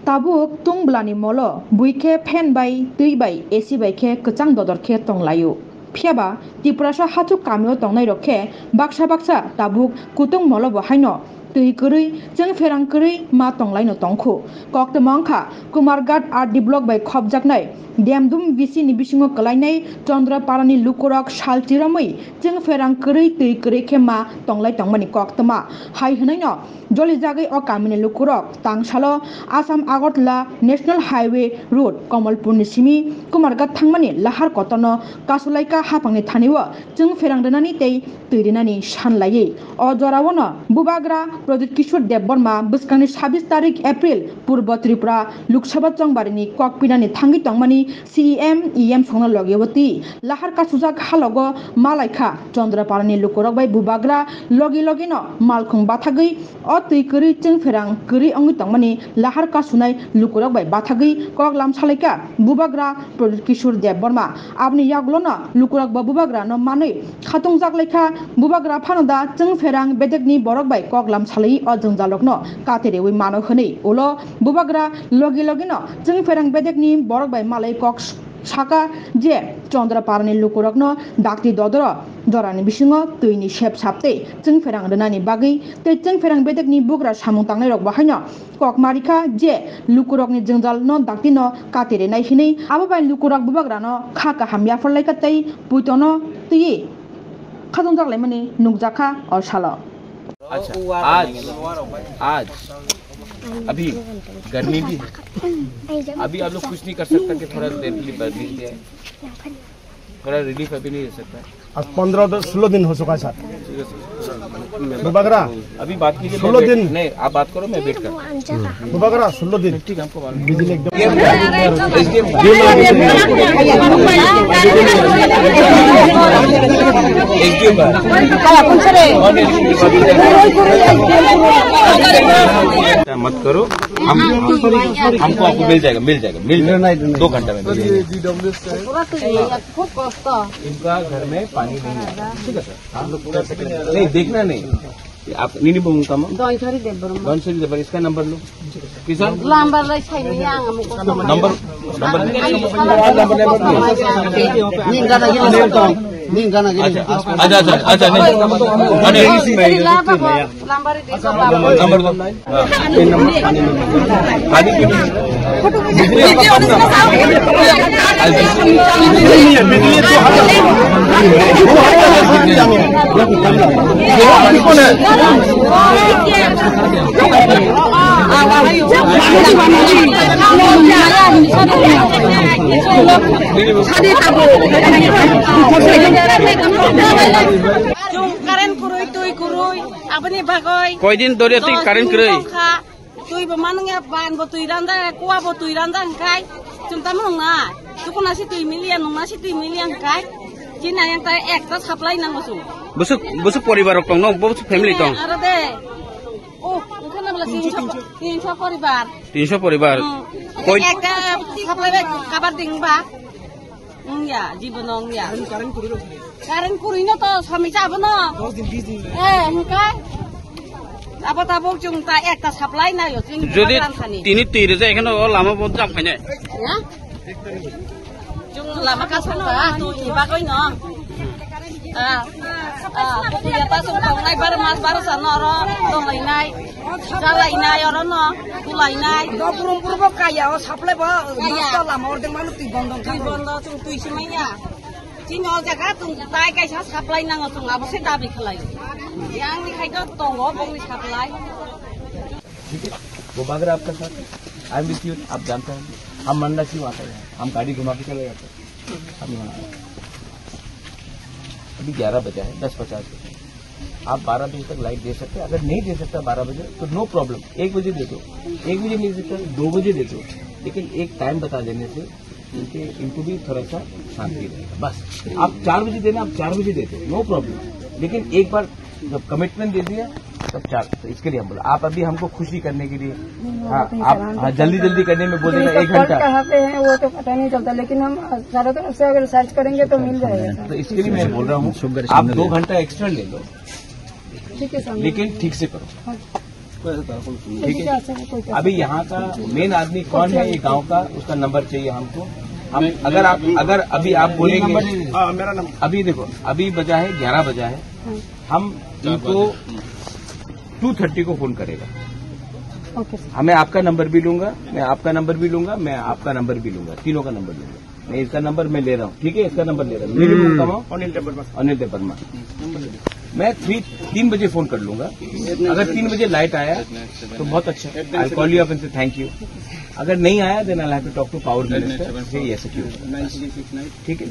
Tabuk tung blani molo buike pen bai tui bai AC bai ke kecang dodor ke tong layu. Piaba Tiprasa hatu kamio tong nai roke baksa tabuk kutung molo bahaino tui kurui jeng ferang kurui ma tong laino tongku kok temangka Kumargat art block bai khobjak nai Demdum visi ni bisingo kalainai Chandra Parani lukurok saltiramai jeng ferang kurui tui kurui ke ma tonglai tongmani kok tema hai hnaino joli jagai o kamini lukurok tangsalo Assam Agartala National Highway Road Kamalpur ni simi Kumargat thangmani lahar kotono kasulaika hapangni thaniwa jeng ferang denani tei tuirinani sanlayi o jorawono Bubagra Project Kishore Dev Burma buskangni 26 tarik April Purba Tripura Lok Sabha chongbarini kokpinani thangi tongmani CEM EM songna logewati lahar kasujak halogo malaika Chandra Parani lukurok bai Bubagra logino malkhung bathagui o tuikuri jeng ferang kuri ongi tongmani lahar kasunai lukurok bai bathagui kok lamsalaika Bubagra Project Kishore Dev Burma abni yaglona lukurok ba Bubagra no manui khatung jakleika Bubagra phanoda jeng ferang bedekni borok bai kok lamsalai o jengjalokno katerewi mano khani ulo Bubagra logino jeng ferang bedekni borok bai malai kok saka je Chandra Parani lukurokno dakti dodoro jorani bisingo tuini shep sapte jeng ferang denani bagi te jeng ferang bedekni bugra samung tangnai rok bahaino kok marika je lukurokni jengjal no dakti no katere nai hini abo bai lukurok Bubagra no khaka hamya forlaika tei puitono tui khadong jaklai mani nukjaka or salo अच्छा आज अभी गर्मी भी है अभी आप लोग कुछ नहीं कर सकता कि थोड़ा देर के लिए बैठ लीजिए थोड़ा रिलीफ अभी नहीं दे सकता आज 15-16 दिन हो चुका है सर बुबागरा अभी बात कीजिए 16 दिन नहीं आप बात करो मैं वेट कर बुबागरा 16 दिन ठीक है हमको बिजली एकदम मत करो हमको आपको मिल जाएगा 2 घंटा में इनका घर में पानी नहीं है ठीक है सर आप लोग पूरा नहीं देखना नहीं आप नहीं बोलूँगा इसका नंबर लो किसान नंबर अच्छा नंबर दो কয় দিন ধরে তুই কারেন্ট করে তুই মানুষে বান তুই রান্দা কুয়াবো তুই রান্দা খাই চিন্তা না তখন আসি তুই মিলিয়া নংনাসি তুই মিলিয়া খাই চিনা একটা একটা সাপ্লাই নাঙ্গো বসু পরিবার দং ন বসু ফ্যামিলি দং আরে দে ও ওখানে বলে 300 পরিবার 300 পরিবার কই একটা সাপ্লাই কাবার দিংবা ইয়া জীবন ইয়া কারেন্ট করি না তো স্বামী যাব না 10 দিন 20 দিন হুকাই আবার তাবক জংতা একটা সাপ্লাই নাই যদি তিনি তৈরি যায় এখানে লামা বন্ধ জাম খাইনে হ্যাঁ জং লামা কাছনা তো ইবাগৈ ন পপুলিয়াতা সংনাই 12 মাস 12 सान र दंलायनाय जालायनाय अर न कुलायनाय दपुरमपुरबो कायाव साप्लायबो नस्त लामा अरदों मानु तुइ बन्द जों तुइसमैया चिन जगा तुं ताय कायसा साप्लाय नाङो तुं आबोसे दाबि खालायो yang खायद दङ बंनि साप्लाय बुबागरा आपका साथ आई एम विथ यू आप जानते हैं हम मंडा क्यों आते हैं हम गाड़ी घुमा के चले जाते हैं अभी 11 बजे है 10:50 आप 12 बजे तक लाइट दे सकते हैं अगर नहीं दे सकता 12 बजे तो नो प्रॉब्लम 1 बजे दे दो 1 बजे नहीं सकता 2 बजे दे दो लेकिन एक टाइम बता देने से इनको भी थोड़ा सा शांति रहेगा बस आप 4 बजे देना आप 4 बजे दे दो नो प्रॉब्लम लेकिन एक बार जब कमिटमेंट दे दिया तब 4 तो इसके लिए हम बोला आप अभी हमको खुशी करने के लिए आप जल्दी करने में बोलेगा 1 घंटा कहाँ पे है वो तो पता नहीं चलता लेकिन हम चारों तरफ से अगर सर्च करेंगे तो मिल जाएगा तो इसके लिए मैं बोल रहा हूँ आप 2 घंटा एक्स्ट्रा ले लो ठीक है लेकिन ठीक से करो ठीक है। अभी यहाँ का मेन आदमी कौन है ये गांव का, उसका नंबर चाहिए हमको। हम अगर अभी आप बोलेंगे, मेरा नंबर अभी देखो अभी बजा है 11 बजा है, हम इनको 2:30 को फोन करेगा। Okay sir. मैं आपका नंबर भी लूंगा, मैं आपका नंबर भी लूंगा, मैं आपका नंबर भी लूंगा, तीनों का नंबर लूंगा। मैं इसका नंबर मैं ले रहा हूँ, ठीक है, इसका नंबर ले रहा हूँ। मेरे नाम का अनिल वर्मा। मैं 3 बजे फोन कर लूंगा। अगर 3 बजे लाइट आया तो बहुत अच्छा, I call you up and say thank you. अगर नहीं आया then I have to talk to power minister, say ऐसे क्यों, ठीक है।